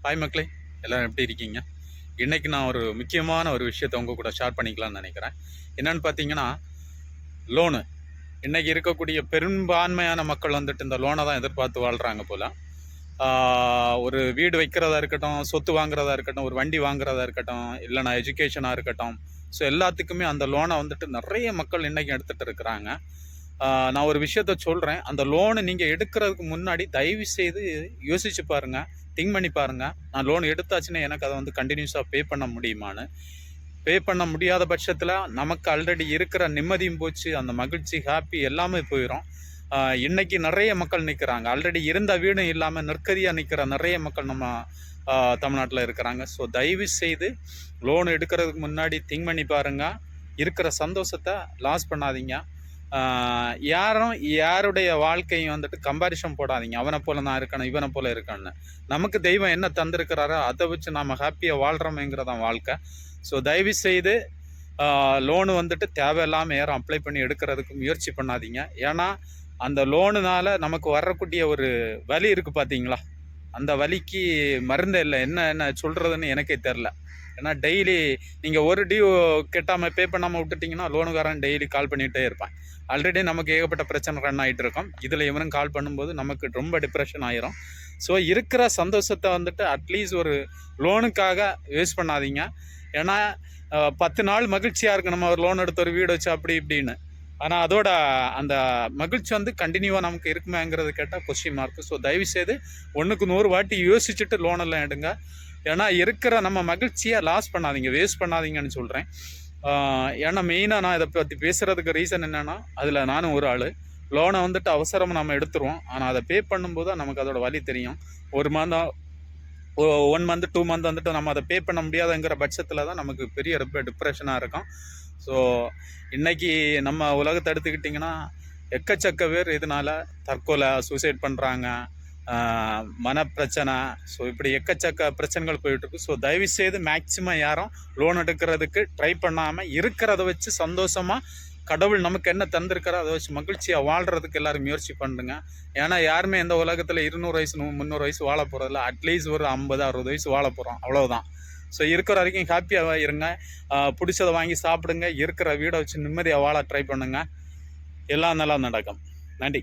Hi மக்களே, எல்லோரும் எப்படி இருக்கீங்க? இன்றைக்கி நான் ஒரு முக்கியமான ஒரு விஷயத்தை உங்கள் கூட ஷேர் பண்ணிக்கலாம்னு நினைக்கிறேன். என்னென்னு பார்த்தீங்கன்னா, லோனு. இன்றைக்கி இருக்கக்கூடிய பெரும்பான்மையான மக்கள் வந்துட்டு இந்த லோனை தான் எதிர்பார்த்து வாழ்கிறாங்க போல். ஒரு வீடு வைக்கிறதா இருக்கட்டும், சொத்து வாங்குறதா இருக்கட்டும், ஒரு வண்டி வாங்குறதா இருக்கட்டும், இல்லைனா எஜுகேஷனாக இருக்கட்டும், ஸோ எல்லாத்துக்குமே அந்த லோனை வந்துட்டு நிறைய மக்கள் இன்றைக்கி எடுத்துகிட்டு இருக்கிறாங்க. நான் ஒரு விஷயத்த சொல்கிறேன். அந்த லோனு நீங்கள் எடுக்கிறதுக்கு முன்னாடி தயவு செய்து யோசிச்சு பாருங்கள், திங்க் பண்ணி பாருங்கள். நான் லோன் எடுத்தாச்சுன்னா எனக்கு அதை வந்து கண்டினியூஸாக பே பண்ண முடியுமான்னு. பே பண்ண முடியாத பட்சத்தில் நமக்கு ஆல்ரெடி இருக்கிற நிம்மதியும் போச்சு, அந்த மகிழ்ச்சி, ஹாப்பி எல்லாமே போயிடும். இன்றைக்கி நிறைய மக்கள் நிற்கிறாங்க. ஆல்ரெடி இருந்த வீடும் இல்லாமல் நிற்கதியாக நிற்கிற நிறைய மக்கள் நம்ம தமிழ்நாட்டில் இருக்கிறாங்க. ஸோ தயவு செய்து லோன் எடுக்கிறதுக்கு முன்னாடி திங்க் பண்ணி பாருங்கள். இருக்கிற சந்தோஷத்தை லாஸ் பண்ணாதீங்க. யாருடைய வாழ்க்கையும் வந்துட்டு கம்பாரிசன் போடாதீங்க. அவனை போல நான் இருக்கணும், இவனை போல இருக்கணும்னு. நமக்கு தெய்வம் என்ன தந்திருக்கிறாரோ அதை வச்சு நம்ம ஹாப்பியாக வாழ்கிறோமேங்கிறதான் வாழ்க்கை. ஸோ தயவு செய்து லோனு வந்துட்டு தேவையில்லாமல் யாரும் அப்ளை பண்ணி எடுக்கிறதுக்கு முயற்சி பண்ணாதீங்க. ஏன்னா அந்த லோனுனால நமக்கு வரக்கூடிய ஒரு வலி இருக்குது பார்த்தீங்களா, அந்த வலிக்கு மருந்தே இல்லை. என்ன சொல்கிறதுன்னு எனக்கே தெரில. ஏன்னா டெய்லி நீங்கள் ஒரு டியூ கெட்டாமல் பே பண்ணாமல் விட்டுட்டிங்கன்னா லோனுக்காரன் டெய்லி கால் பண்ணிகிட்டே இருப்பான். ஆல்ரெடி நமக்கு ஏகப்பட்ட பிரச்சனை ரன் ஆகிட்டு இருக்கோம். இதில் இவனும் கால் பண்ணும்போது நமக்கு ரொம்ப டிப்ரெஷன் ஆயிரும். ஸோ இருக்கிற சந்தோஷத்தை வந்துட்டு அட்லீஸ்ட் ஒரு லோனுக்காக வேஸ்ட் பண்ணாதீங்க. ஏன்னா 10 நாள் மகிழ்ச்சியாக இருக்குது நம்ம ஒரு லோன் எடுத்து ஒரு வீடு வச்சு அப்படி இப்படின்னு. ஆனால் அதோட அந்த மகிழ்ச்சி வந்து கண்டினியூவாக நமக்கு இருக்குமேங்கிறது கேட்டால் கொஸ்டின் மார்க்கு. ஸோ தயவுசெய்து 1க்கு 100 வாட்டி யோசிச்சுட்டு லோனெல்லாம் எடுங்க. ஏன்னா இருக்கிற நம்ம மகிழ்ச்சியை லாஸ் பண்ணாதீங்க, வேஸ்ட் பண்ணாதீங்கன்னு சொல்கிறேன். ஏன்னா மெயினாக நான் இதை பற்றி பேசுகிறதுக்கு ரீசன் என்னென்னா, அதில் நானும் ஒரு ஆள். லோனை வந்துட்டு அவசரமாக நம்ம எடுத்துருவோம், ஆனால் அதை பே பண்ணும்போது தான் நமக்கு அதோட வலி தெரியும். 1 மந்த் 2 மந்த் வந்துட்டு நம்ம அதை பே பண்ண முடியாதுங்கிற பட்சத்தில் தான் நமக்கு பெரிய ரொம்ப டிப்ரெஷனாக இருக்கும். ஸோ இன்றைக்கி நம்ம உலகத்தை எடுத்துக்கிட்டிங்கன்னா எக்கச்சக்க பேர் இதனால் தற்கொலை, சூசைட் பண்ணுறாங்க, மனப்பிரச்சனை, ஸோ இப்படி எக்கச்சக்க பிரச்சனைகள் போயிட்டுருக்கு. ஸோ தயவுசெய்து மேக்சிமம் யாரும் லோன் எடுக்கிறதுக்கு ட்ரை பண்ணாமல் இருக்கிறத வச்சு சந்தோஷமாக கடவுள் நமக்கு என்ன தந்திருக்கிறோ அதை வச்சு மகிழ்ச்சியாக வாழ்கிறதுக்கு எல்லோரும் முயற்சி பண்ணுங்க. ஏன்னா யாருமே இந்த உலகத்தில் 200 வயசு 300 வயசு வாழ போகிறதில்ல. அட்லீஸ்ட் ஒரு 50-60 வயசு வாழ போகிறோம், அவ்வளோதான். ஸோ இருக்கிற வரைக்கும் ஹாப்பியாக இருங்க, பிடிச்சதை வாங்கி சாப்பிடுங்க, இருக்கிற வீடை வச்சு நிம்மதியாக வாழ ட்ரை பண்ணுங்கள். எல்லாம் நல்லா நடக்கும். நன்றி.